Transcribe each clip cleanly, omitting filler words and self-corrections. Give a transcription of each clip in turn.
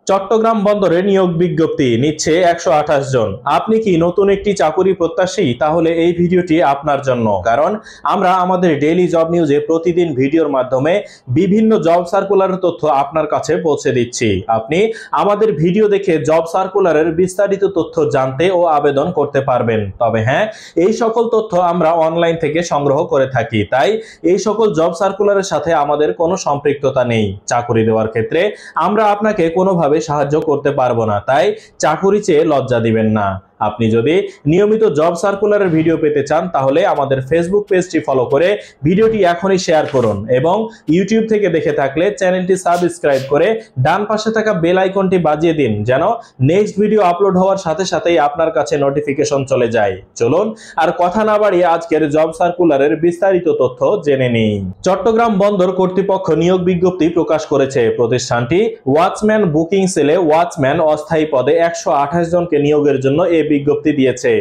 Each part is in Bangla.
চট্টগ্রাম বন্দরে নিয়োগ বিজ্ঞপ্তি নিচ্ছে 128 জন। আপনি কি নতুন একটি চাকুরি প্রত্যাশী? তাহলে এই ভিডিওটি আপনার জন্য, কারণ আমরা আমাদের ডেইলি জব নিউজে প্রতিদিন ভিডিওর মাধ্যমে বিভিন্ন জব সার্কুলারের তথ্য আপনার কাছে পৌঁছে দিচ্ছি। আপনি আমাদের ভিডিও দেখে জব সার্কুলারের বিস্তারিত তথ্য জানতে ও আবেদন করতে পারবেন। তবে হ্যাঁ, এই সকল তথ্য আমরা অনলাইন থেকে সংগ্রহ করে থাকি, তাই এই সকল জব সার্কুলারের সাথে আমাদের কোনো সম্পৃক্ততা নেই। চাকুরি দেওয়ার ক্ষেত্রে আমরা আপনাকে কোনোভাবে সাহায্য করতে পারবো না, তাই চাকুরি চেয়ে লজ্জা দিবেন না। আপনি যদি নিয়মিত জব সার্কুলারের ভিডিও পেতে চান তাহলে আমাদের ফেসবুক পেজটি ফলো করে ভিডিওটি এখনই শেয়ার করুন এবং ইউটিউব থেকে দেখে থাকলে চ্যানেলটি সাবস্ক্রাইব করে ডান পাশে থাকা বেল আইকনটি বাজিয়ে দিন, যেন নেক্সট ভিডিও আপলোড হওয়ার সাথে সাথেই আপনার কাছে নোটিফিকেশন চলে যায়। চলুন আর কথা না বাড়িয়ে আজকের জব সার্কুলারের বিস্তারিত তথ্য জেনে নিই। চট্টগ্রাম বন্দর কর্তৃপক্ষ নিয়োগ বিজ্ঞপ্তি প্রকাশ করেছে। প্রতিষ্ঠানটি ওয়াচম্যান বুকিং সেলে ওয়াচম্যান অস্থায়ী পদে 128 জনকে নিয়োগের জন্য বিজ্ঞপ্তি দিয়েছে।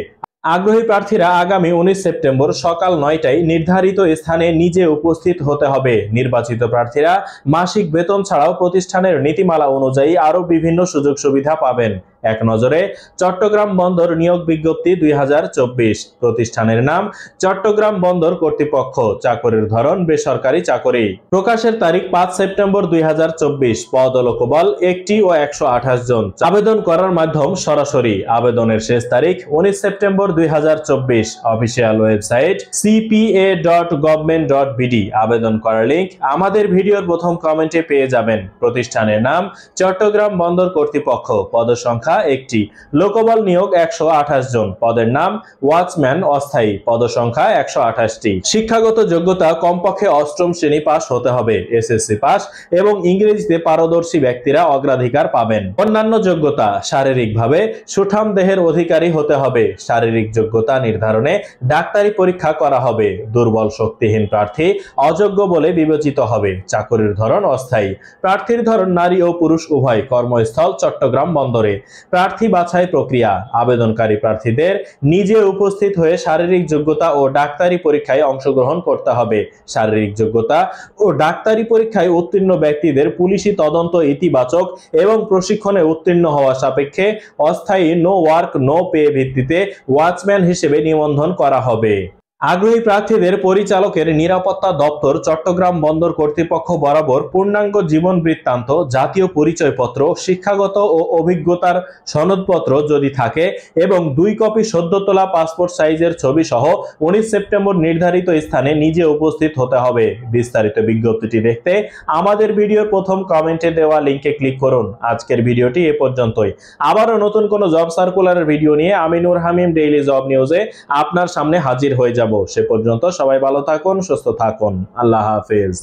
আগ্রহী প্রার্থীরা আগামী 19 সেপ্টেম্বর সকাল 9টায় নির্ধারিত স্থানে নিজে উপস্থিত হতে হবে। নির্বাচিত প্রার্থীরা মাসিক বেতন ছাড়াও প্রতিষ্ঠানের নীতিমালা অনুযায়ী আরও বিভিন্ন সুযোগ সুবিধা পাবেন। এক নজরে চট্টগ্রাম বন্দর নিয়োগ বিজ্ঞপ্তি 2024। প্রতিষ্ঠানের নাম চট্টগ্রাম বন্দর কর্তৃপক্ষ। চাকরির ধরন বেসরকারি চাকরি। প্রকাশের তারিখ 5 সেপ্টেম্বর 2024। পদ ও লোকবল একটি ও 128 জন। আবেদন করার মাধ্যম সরাসরি। আবেদনের শেষ তারিখ 19 সেপ্টেম্বর 2024। Official website cpa.government.bd। আবেদন করার লিংক আমাদের ভিডিওর প্রথম কমেন্টে পেয়ে যাবেন। প্রতিষ্ঠানের নাম চট্টগ্রাম বন্দর কর্তৃপক্ষ। পদসংখ্যা একটি। লোকবল নিয়োগ 128 জন। পদের নাম ওয়াচম্যান অস্থায়ী। পদসংখ্যা 128টি। শিক্ষাগত যোগ্যতা কমপক্ষে অষ্টম শ্রেণী পাস হতে হবে। এসএসসি পাস এবং ইংরেজিতে পারদর্শী ব্যক্তিরা অগ্রাধিকার পাবেন। অন্যান্য যোগ্যতা শারীরিকভাবে সুঠাম দেহের অধিকারী হতে হবে। শারীরিক যোগ্যতা নির্ধারণে ডাক্তারি পরীক্ষা করা হবে। দুর্বল শক্তিহীন প্রার্থী অযোগ্য বলে বিবেচিত হবে। চাকরির ধরন অস্থায়ী। প্রার্থীর ধরন নারী ও পুরুষ উভয়। কর্মস্থল চট্টগ্রাম বন্দরে। প্রার্থী বাছাই প্রক্রিয়া। আবেদনকারী প্রার্থীদের নিজে উপস্থিত হয়ে শারীরিক যোগ্যতা ও ডাক্তারি পরীক্ষায় অংশগ্রহণ করতে হবে। শারীরিক যোগ্যতা ও ডাক্তারি পরীক্ষায় উত্তীর্ণ ব্যক্তিদের পুলিশি তদন্ত ইতিবাচক এবং প্রশিক্ষণে উত্তীর্ণ হওয়া সাপেক্ষে অস্থায়ী নো ওয়ার্ক নো পে ভিত্তিতে ওয়াচম্যান হিসেবে নিবন্ধন করা হবে। আগ্রহী প্রার্থীদের পরিচালকের নিরাপত্তা দপ্তর চট্টগ্রাম বন্দর কর্তৃপক্ষ বরাবর পূর্ণাঙ্গ জীবন বৃত্তান্ত, জাতীয় পরিচয়পত্র, শিক্ষাগত ও অভিজ্ঞতার সনদপত্র যদি থাকে এবং 2 কপি সদ্য তোলা পাসপোর্ট সাইজের ছবি সহ 19 সেপ্টেম্বর নির্ধারিত স্থানে নিজে উপস্থিত হতে হবে। বিস্তারিত বিজ্ঞপ্তিটি দেখতে আমাদের ভিডিওর প্রথম কমেন্টে দেওয়া লিংকে ক্লিক করুন। আজকের ভিডিওটি এ পর্যন্তই। আবারও নতুন কোনো জব সার্কুলারের ভিডিও নিয়ে আমি নূর হামিম ডেইলি জব নিউজে আপনার সামনে হাজির হয়ে যাব। সে পর্যন্ত সবাই ভালো থাকুন, সুস্থ থাকুন। আল্লাহ হাফেজ।